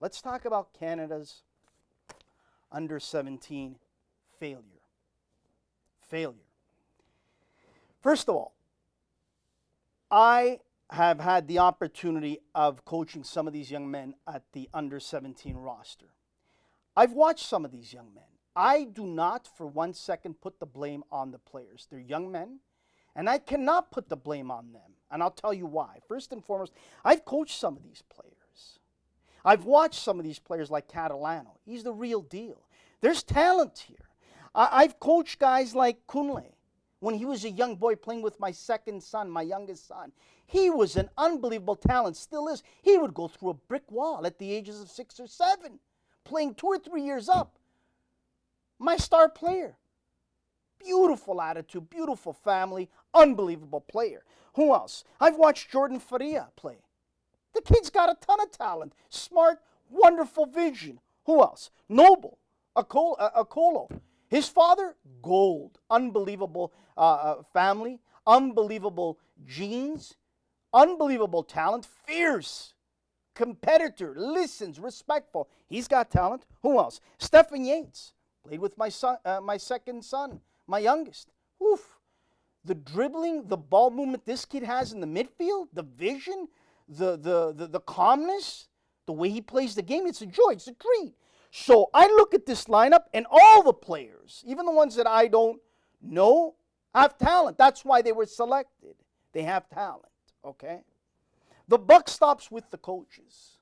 Let's talk about Canada's under-17 failure. First of all, I have had the opportunity of coaching some of these young men at the under-17 roster. I've watched some of these young men. I do not for 1 second put the blame on the players. They're young men, and I cannot put the blame on them. And I'll tell you why. First and foremost, I've coached some of these players. I've watched some of these players like Catalano. He's the real deal. There's talent here. I've coached guys like Kunle. When he was a young boy playing with my second son, my youngest son, he was an unbelievable talent, still is. He would go through a brick wall at the ages of 6 or 7, playing 2 or 3 years up. My star player. Beautiful attitude, beautiful family, unbelievable player. Who else? I've watched Jordan Faria play. The kid's got a ton of talent, smart, wonderful vision. Who else? Noble, Akolo. His father, gold, unbelievable family, unbelievable genes, unbelievable talent, fierce, competitor, listens, respectful. He's got talent. Who else? Stephen Yates, played with my son, my second son, my youngest. Oof. The dribbling, the ball movement this kid has in the midfield, the vision, the calmness, the way he plays the game, it's a joy, it's a treat. So I look at this lineup, and all the players, even the ones that I don't know, have talent. That's why they were selected. They have talent, okay? The buck stops with the coaches.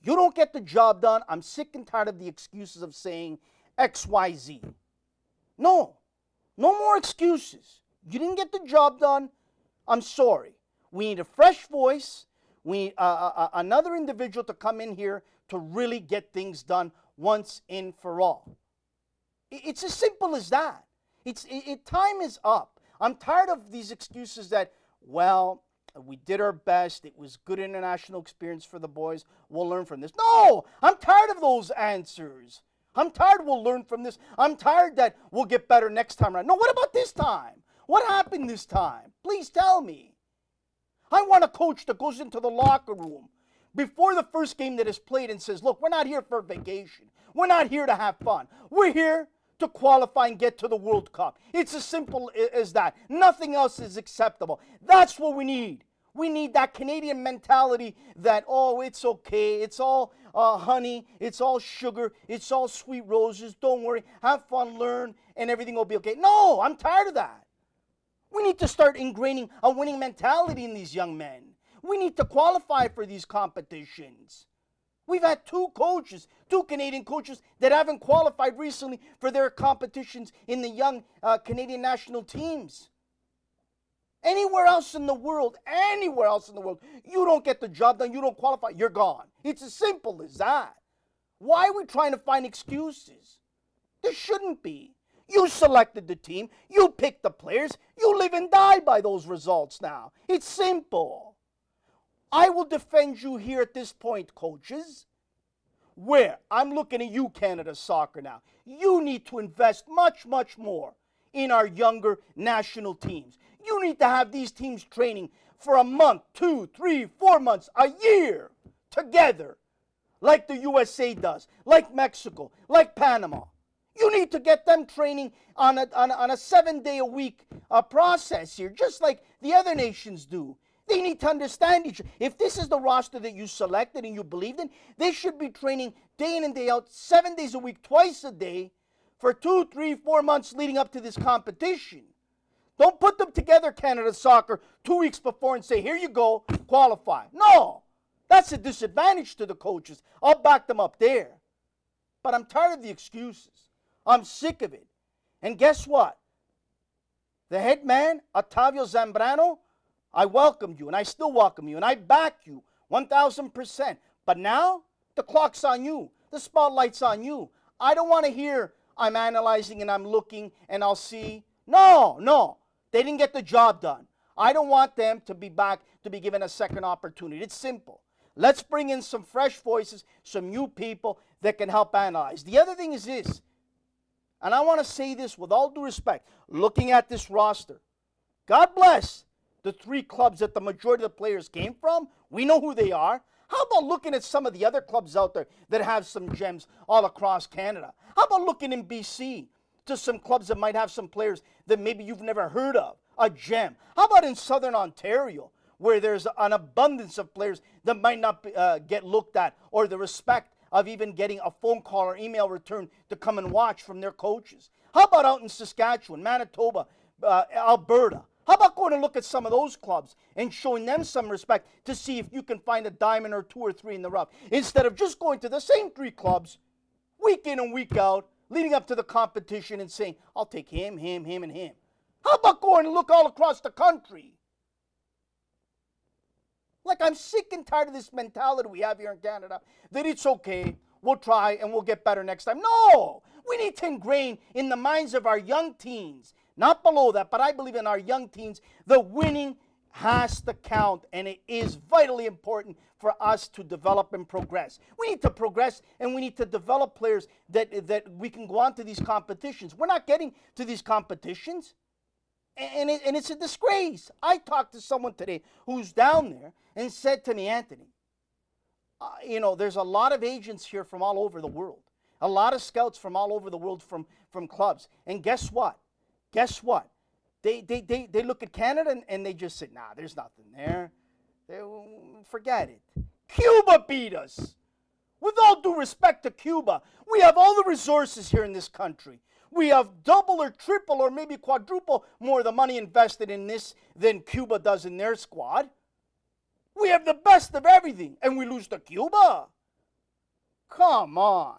You don't get the job done. I'm sick and tired of the excuses of saying X, Y, Z. No more excuses. You didn't get the job done. I'm sorry. We need a fresh voice. We need another individual to come in here to really get things done once and for all. It's as simple as that. Time is up. I'm tired of these excuses that, well, we did our best. It was good international experience for the boys. We'll learn from this. No, I'm tired of those answers. I'm tired we'll learn from this. I'm tired that we'll get better next time around. No, what about this time? What happened this time? Please tell me. I want a coach that goes into the locker room before the first game that is played and says, look, we're not here for vacation. We're not here to have fun. We're here to qualify and get to the World Cup. It's as simple as that. Nothing else is acceptable. That's what we need. We need that Canadian mentality that, oh, it's okay. It's all honey. It's all sugar. It's all sweet roses. Don't worry. Have fun, learn, and everything will be okay. No, I'm tired of that. We need to start ingraining a winning mentality in these young men. We need to qualify for these competitions. We've had 2 Canadian coaches that haven't qualified recently for their competitions in the young Canadian national teams. Anywhere else in the world, you don't get the job done, you don't qualify, you're gone. It's as simple as that. Why are we trying to find excuses? There shouldn't be. You selected the team, you picked the players, you live and die by those results now. It's simple. I will defend you here at this point, coaches. Where I'm looking at you, Canada Soccer now. You need to invest much, much more in our younger national teams. You need to have these teams training for a month, 2, 3, 4 months, a year together, like the USA does, like Mexico, like Panama. You need to get them training on a 7-day-a-week process here, just like the other nations do. They need to understand each other. If this is the roster that you selected and you believed in, they should be training day in and day out, 7 days a week, twice a day, for 2, 3, 4 months leading up to this competition. Don't put them together, Canada Soccer, 2 weeks before and say, here you go, qualify. No, that's a disadvantage to the coaches. I'll back them up there. But I'm tired of the excuses. I'm sick of it. And guess what? The head man, Octavio Zambrano, I welcomed you, and I still welcome you, and I back you 1,000%. But now, the clock's on you. The spotlight's on you. I don't want to hear I'm analyzing and I'm looking and I'll see. No. They didn't get the job done. I don't want them to be back to be given a second opportunity. It's simple. Let's bring in some fresh voices, some new people that can help analyze. The other thing is this, and I want to say this with all due respect, looking at this roster, God bless the 3 clubs that the majority of the players came from. We know who they are. How about looking at some of the other clubs out there that have some gems all across Canada? How about looking in BC to some clubs that might have some players that maybe you've never heard of, a gem? How about in Southern Ontario, where there's an abundance of players that might not get looked at, or the respect of even getting a phone call or email return to come and watch from their coaches? How about out in Saskatchewan, Manitoba, Alberta? How about going to look at some of those clubs and showing them some respect to see if you can find a diamond or 2 or 3 in the rough, instead of just going to the same 3 clubs week in and week out, leading up to the competition and saying, I'll take him, him, him, and him. How about going and look all across the country? Like, I'm sick and tired of this mentality we have here in Canada that it's okay, we'll try and we'll get better next time. No! We need to ingrain in the minds of our young teens, not below that, but I believe in our young teens, the winning has to count, and it is vitally important for us to develop and progress. We need to progress, and we need to develop players that we can go on to these competitions. We're not getting to these competitions, and it's a disgrace. I talked to someone today who's down there and said to me, Anthony, there's a lot of agents here from all over the world, a lot of scouts from all over the world from clubs, and guess what? Guess what? They look at Canada and they just say, nah, there's nothing there. Forget it. Cuba beat us. With all due respect to Cuba, we have all the resources here in this country. We have double or triple or maybe quadruple more of the money invested in this than Cuba does in their squad. We have the best of everything, and we lose to Cuba? Come on.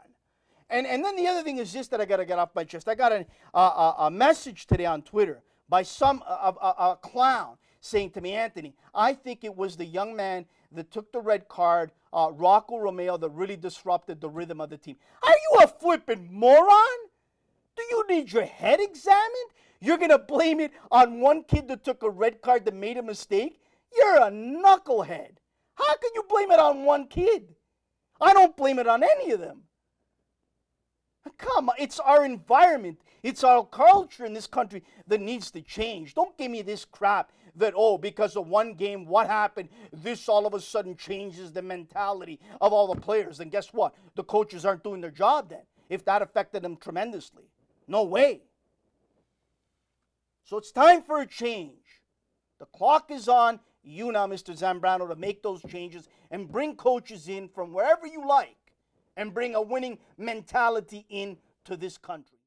And then the other thing is this that I got to get off my chest. I got a message today on Twitter by a clown saying to me, Anthony, I think it was the young man that took the red card, Rocco Romeo, that really disrupted the rhythm of the team. Are you a flippin' moron? Do you need your head examined? You're going to blame it on one kid that took a red card that made a mistake? You're a knucklehead. How can you blame it on one kid? I don't blame it on any of them. Come on, it's our environment, it's our culture in this country that needs to change. Don't give me this crap that, because of one game, what happened, this all of a sudden changes the mentality of all the players. And guess what? The coaches aren't doing their job then, if that affected them tremendously. No way. So it's time for a change. The clock is on you now, Mr. Zambrano, to make those changes and bring coaches in from wherever you like, and bring a winning mentality into this country.